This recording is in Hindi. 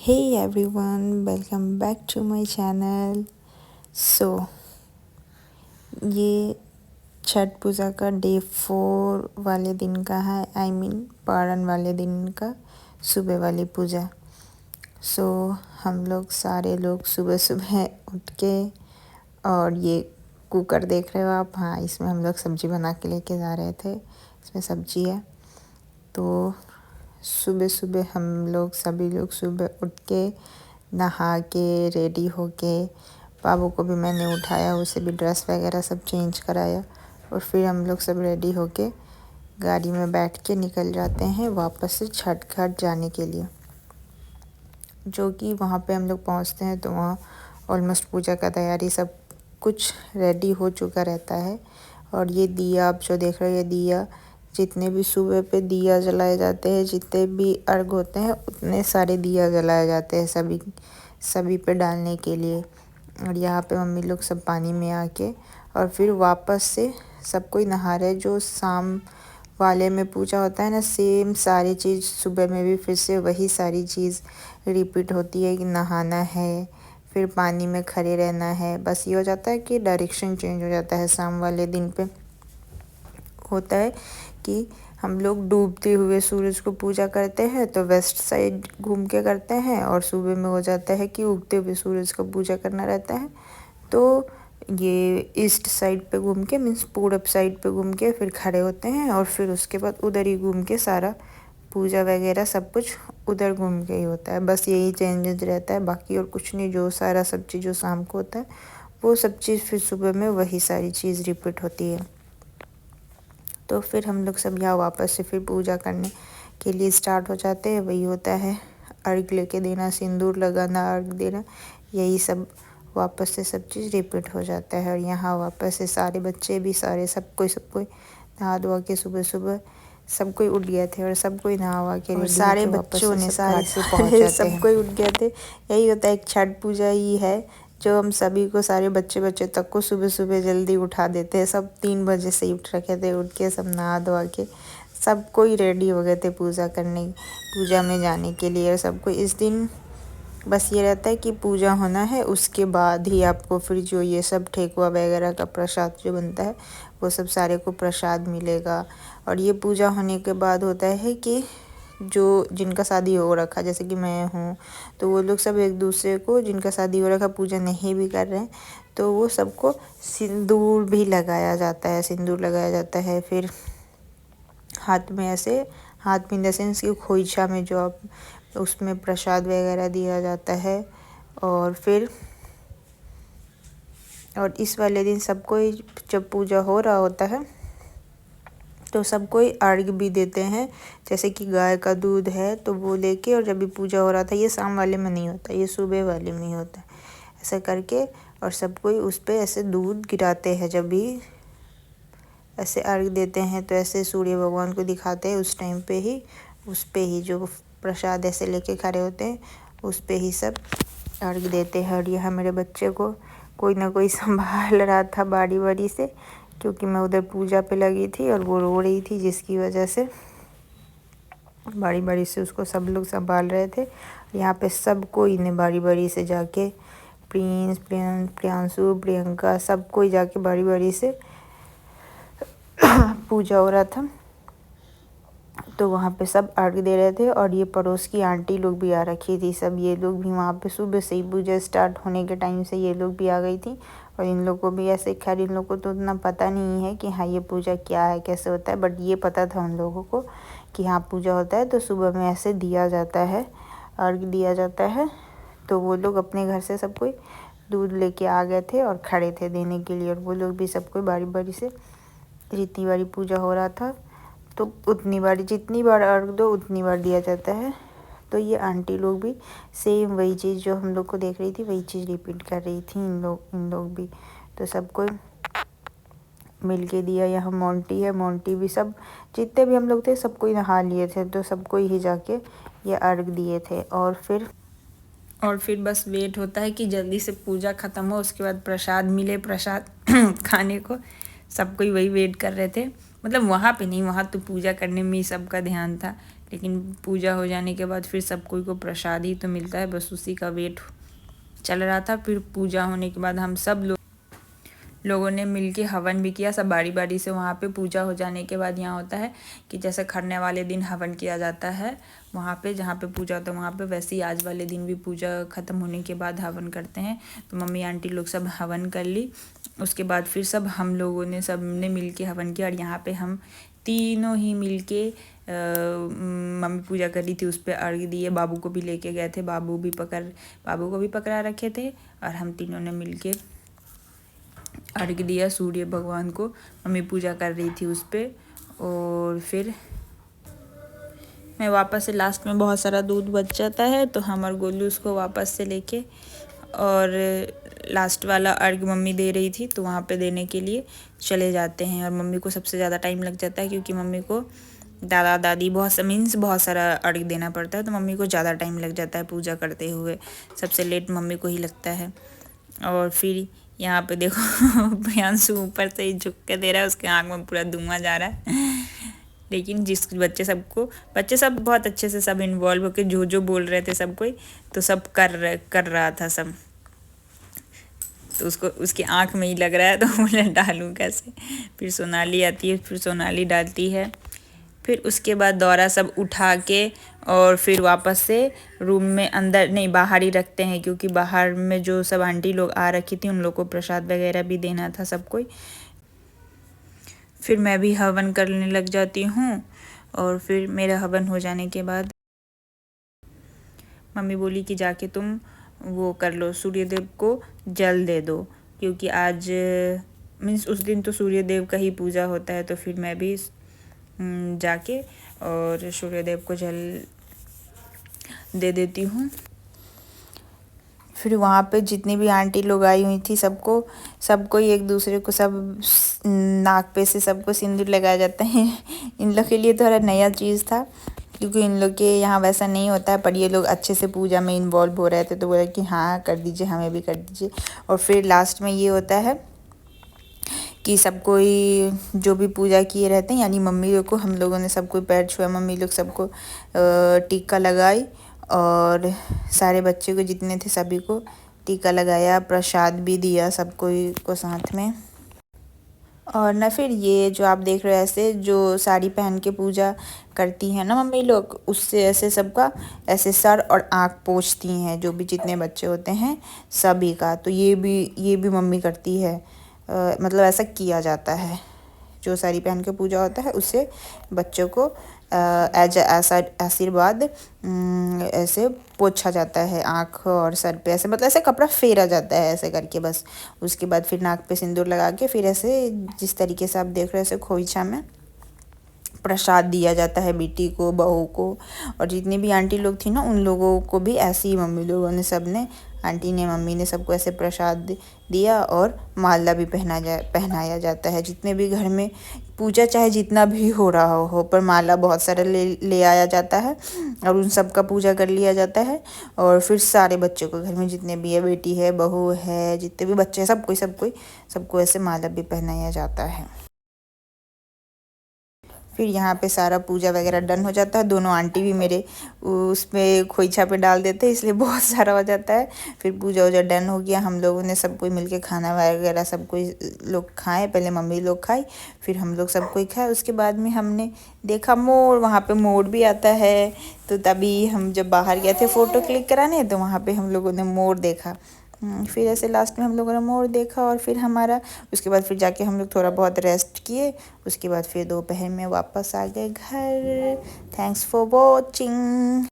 Hey everyone, welcome back to my channel. So ये छठ पूजा का डे 4 वाले दिन का है, पारण वाले दिन का सुबह वाली पूजा। हम लोग सारे लोग सुबह सुबह उठ के और ये कुकर देख रहे हो आप, हाँ इसमें हम लोग सब्जी बना के लेके जा रहे थे। इसमें सब्जी है तो सुबह सुबह हम लोग सभी लोग सुबह उठ के नहा के रेडी होके, बाबू को भी मैंने उठाया, उसे भी ड्रेस वगैरह सब चेंज कराया और फिर हम लोग सब रेडी होके गाड़ी में बैठ के निकल जाते हैं वापस से छठ घाट जाने के लिए। जो कि वहाँ पे हम लोग पहुँचते हैं तो वहाँ ऑलमोस्ट पूजा का तैयारी सब कुछ रेडी हो चुका रहता है। और ये दिया आप जो देख रहे हो, ये दिया जितने भी सुबह पे दिया जलाए जाते हैं, जितने भी अर्घ होते हैं उतने सारे दिया जलाए जाते हैं सभी पे डालने के लिए। और यहाँ पे मम्मी लोग सब पानी में आके और फिर वापस से सब कोई नहा रहे। जो शाम वाले में पूजा होता है ना, सेम सारी चीज़ सुबह में भी फिर से वही सारी चीज़ रिपीट होती है कि नहाना है, फिर पानी में खड़े रहना है। बस ये हो जाता है कि डायरेक्शन चेंज हो जाता है। शाम वाले दिन पे होता है कि हम लोग डूबते हुए सूरज को पूजा करते हैं तो वेस्ट साइड घूम के करते हैं, और सुबह में हो जाता है कि उगते हुए सूरज को पूजा करना रहता है तो ये ईस्ट साइड पे घूम के, मीन्स पूरब साइड पे घूम के फिर खड़े होते हैं और फिर उसके बाद उधर ही घूम के सारा पूजा वगैरह सब कुछ उधर घूम के ही होता है। बस यही चेंजेस रहता है, बाकी और कुछ नहीं। जो सारा सब चीज़ जो शाम को होता है वो सब चीज़ फिर सुबह में वही सारी चीज़ रिपीट होती है। तो फिर हम लोग सब यहाँ वापस से फिर पूजा करने के लिए स्टार्ट हो जाते हैं। वही होता है अर्घ लेके देना, सिंदूर लगाना, अर्घ देना, यही सब वापस से सब चीज़ रिपीट हो जाता है। और यहाँ वापस से सारे बच्चे भी सब कोई नहा धोआ के सुबह सुबह सब कोई उठ गए थे और सब कोई नहा वहा के रेडी सारे बच्चों ने सारे से पहुँच जाते सब कोई उठ गए थे। यही होता है, एक छठ पूजा ही है जो हम सभी को, सारे बच्चे तक को सुबह सुबह जल्दी उठा देते हैं। सब 3 बजे से ही उठ रखे थे, उठ के सब नहा धोआ के सब कोई रेडी हो गए थे पूजा में जाने के लिए। और सबको इस दिन बस ये रहता है कि पूजा होना है, उसके बाद ही आपको फिर जो ये सब ठेकुआ वगैरह का प्रसाद जो बनता है वो सब सारे को प्रसाद मिलेगा। और ये पूजा होने के बाद होता है कि जो जिनका शादी हो रखा, जैसे कि मैं हूँ, तो वो लोग सब एक दूसरे को, जिनका शादी हो रखा पूजा नहीं भी कर रहे हैं, तो वो सबको सिंदूर भी लगाया जाता है। सिंदूर लगाया जाता है फिर हाथ में ऐसे, हाथ में इन द सेंस कि खोइछा में जो आप उसमें प्रसाद वगैरह दिया जाता है। और इस वाले दिन सबको जब पूजा हो रहा होता है तो सब कोई अर्घ भी देते हैं। जैसे कि गाय का दूध है तो वो लेके, और जब भी पूजा हो रहा था, ये शाम वाले में नहीं होता, ये सुबह वाले में ही होता है, ऐसा करके और सब कोई उस पर ऐसे दूध गिराते हैं। जब भी ऐसे अर्घ देते हैं तो ऐसे सूर्य भगवान को दिखाते हैं उस टाइम पे ही, उस पे ही जो प्रसाद ऐसे लेके खड़े होते हैं उस पे ही सब अर्घ देते हैं। और यहाँ मेरे बच्चे को कोई ना कोई संभाल रहा था बारी से, क्योंकि मैं उधर पूजा पे लगी थी और वो रो रही थी, जिसकी वजह से बारी से उसको सब लोग संभाल रहे थे। यहाँ पे सब कोई ने बारी से जाके, प्रियांशु, प्रियंका, सब कोई जाके बारी से पूजा हो रहा था तो वहाँ पे सब अर्घ दे रहे थे। और ये पड़ोस की आंटी लोग भी आ रखी थी, सब ये लोग भी वहाँ पे सुबह से ही पूजा स्टार्ट होने के टाइम से ये लोग भी आ गई थी। और इन लोग को भी ऐसे, खैर इन लोग को तो उतना पता नहीं है कि हाँ ये पूजा क्या है, कैसे होता है, बट ये पता था उन लोगों को कि हाँ पूजा होता है तो सुबह में ऐसे दिया जाता है, अर्घ दिया जाता है। तो वो लोग अपने घर से सब कोई दूध लेके आ गए थे और खड़े थे देने के लिए। और वो लोग भी सब कोई बारी से, जितनी बारी पूजा हो रहा था तो उतनी बार, जितनी बार अर्घ दो उतनी बार दिया जाता है। तो ये आंटी लोग भी सेम वही चीज़ जो हम लोग को देख रही थी वही चीज़ रिपीट कर रही थी, इन लोग भी। तो सबको मिल के दिया। यहाँ मोंटी है, मोंटी भी, सब जितने भी हम लोग थे सबको ही नहा लिए थे तो सबको ही जाके ये अर्घ दिए थे। और फिर बस वेट होता है कि जल्दी से पूजा ख़त्म हो, उसके बाद प्रसाद मिले, प्रसाद खाने को सब कोई वही वेट कर रहे थे। मतलब वहाँ पे नहीं, वहाँ तो पूजा करने में ही सबका ध्यान था लेकिन पूजा हो जाने के बाद फिर सब कोई को प्रसाद ही तो मिलता है, बस उसी का वेट चल रहा था। फिर पूजा होने के बाद हम सब लोगों ने मिलके हवन भी किया, सब बारी बारी से। वहाँ पे पूजा हो जाने के बाद यहाँ होता है कि जैसे खरने वाले दिन हवन किया जाता है वहाँ पे, जहाँ पे पूजा होता है वहाँ पे, वैसे ही आज वाले दिन भी पूजा ख़त्म होने के बाद हवन करते हैं। तो मम्मी आंटी लोग सब हवन कर ली। उसके बाद फिर सब हम लोगों ने सब ने मिल के हवन किया। और यहाँ पे हम तीनों ही मिल के मम्मी पूजा कर रही थी, उस पर अर्घ दिए। बाबू को भी लेके गए थे, बाबू को भी पकड़ा रखे थे। और हम तीनों ने मिल के अर्घ दिया सूर्य भगवान को। मम्मी पूजा कर रही थी उस पर। और फिर मैं वापस से, लास्ट में बहुत सारा दूध बच जाता है तो हम और गोलू उसको वापस से लेके, और लास्ट वाला अर्घ मम्मी दे रही थी तो वहाँ पे देने के लिए चले जाते हैं। और मम्मी को सबसे ज़्यादा टाइम लग जाता है क्योंकि मम्मी को दादा दादी बहुत सारा अर्घ देना पड़ता है, तो मम्मी को ज़्यादा टाइम लग जाता है पूजा करते हुए। सबसे लेट मम्मी को ही लगता है। और फिर यहाँ पे देखो प्रियांशु ऊपर से ही झुक के दे रहा है, उसके आँख में पूरा धुआं जा रहा है। लेकिन बच्चे सब बहुत अच्छे से सब इन्वॉल्व होकर जो बोल रहे थे सब कोई, तो सब कर रहा था सब। तो उसको उसकी आँख में ही लग रहा है तो बोले डालूँ कैसे। फिर सोनाली आती है, फिर सोनाली डालती है। फिर उसके बाद दौरा सब उठा के और फिर वापस से रूम में, अंदर नहीं बाहर ही रखते हैं, क्योंकि बाहर में जो सब आंटी लोग आ रखी थी उन लोग को प्रसाद वगैरह भी देना था सब कोई। फिर मैं भी हवन करने लग जाती हूँ। और फिर मेरा हवन हो जाने के बाद मम्मी बोली कि जाके तुम वो कर लो, सूर्यदेव को जल दे दो, क्योंकि आज मीन्स उस दिन तो सूर्यदेव का ही पूजा होता है। तो फिर मैं भी जाके और सूर्यदेव को जल दे देती हूँ। फिर वहाँ पे जितनी भी आंटी लोग आई हुई थी सबको एक दूसरे को सब नाक पे से सबको सिंदूर लगाया जाता है। इन लोग के लिए थोड़ा नया चीज़ था, क्योंकि इन लोग के यहाँ वैसा नहीं होता है, पर ये लोग अच्छे से पूजा में इन्वॉल्व हो रहे थे तो बोला कि हाँ कर दीजिए, हमें भी कर दीजिए। और फिर लास्ट में ये होता है कि सब कोई जो भी पूजा किए रहते हैं, यानी मम्मी लोग को, हम लोगों ने सब कोई पैर छुआ, मम्मी लोग सबको टीका लगाई। और सारे बच्चे को जितने थे सभी को टीका लगाया, प्रसाद भी दिया सब कोई को साथ में। और ना फिर ये जो आप देख रहे हो ऐसे जो साड़ी पहन के पूजा करती हैं ना मम्मी लोग, उससे ऐसे सबका ऐसे सर और आँख पोंछती हैं, जो भी जितने बच्चे होते हैं सभी का। तो ये भी मम्मी करती है, मतलब ऐसा किया जाता है। जो साड़ी पहन के पूजा होता है उससे बच्चों को एज ऐसा आशीर्वाद ऐसे पोंछा जाता है आँख और सर पे, ऐसे मतलब ऐसे कपड़ा फेरा जाता है ऐसे करके बस। उसके बाद फिर नाक पे सिंदूर लगा के फिर ऐसे जिस तरीके से आप देख रहे हो ऐसे खोइछा में प्रसाद दिया जाता है बेटी को, बहू को। और जितनी भी आंटी लोग थी ना उन लोगों को भी ऐसे ही मम्मी लोगों ने, सब ने, आंटी ने, मम्मी ने सबको ऐसे प्रसाद दिया। और माला भी पहनाया जाता है। जितने भी घर में पूजा चाहे जितना भी हो रहा हो, पर माला बहुत सारा ले आया जाता है और उन सब का पूजा कर लिया जाता है। और फिर सारे बच्चों को घर में जितने भी है, बेटी है, बहू है, जितने भी बच्चे हैं, सबको ऐसे माला भी पहनाया जाता है। फिर यहाँ पे सारा पूजा वगैरह डन हो जाता है। दोनों आंटी भी मेरे उसमें खोइछा पे डाल देते हैं, इसलिए बहुत सारा हो जाता है। फिर पूजा वूजा डन हो गया, हम लोगों ने सब कोई मिलके खाना वगैरह सब कोई लोग खाए। पहले मम्मी लोग खाई, फिर हम लोग सब कोई खाए। उसके बाद में हमने देखा मोर, वहाँ पे मोर भी आता है। तो तभी हम जब बाहर गए थे फ़ोटो क्लिक कराने, तो वहाँ पर हम लोगों ने मोर देखा। फिर ऐसे लास्ट में हम लोगों ने मोर देखा। और फिर हमारा उसके बाद फिर जाके हम लोग थोड़ा बहुत रेस्ट किए। उसके बाद फिर दोपहर में वापस आ गए घर। Thanks for watching.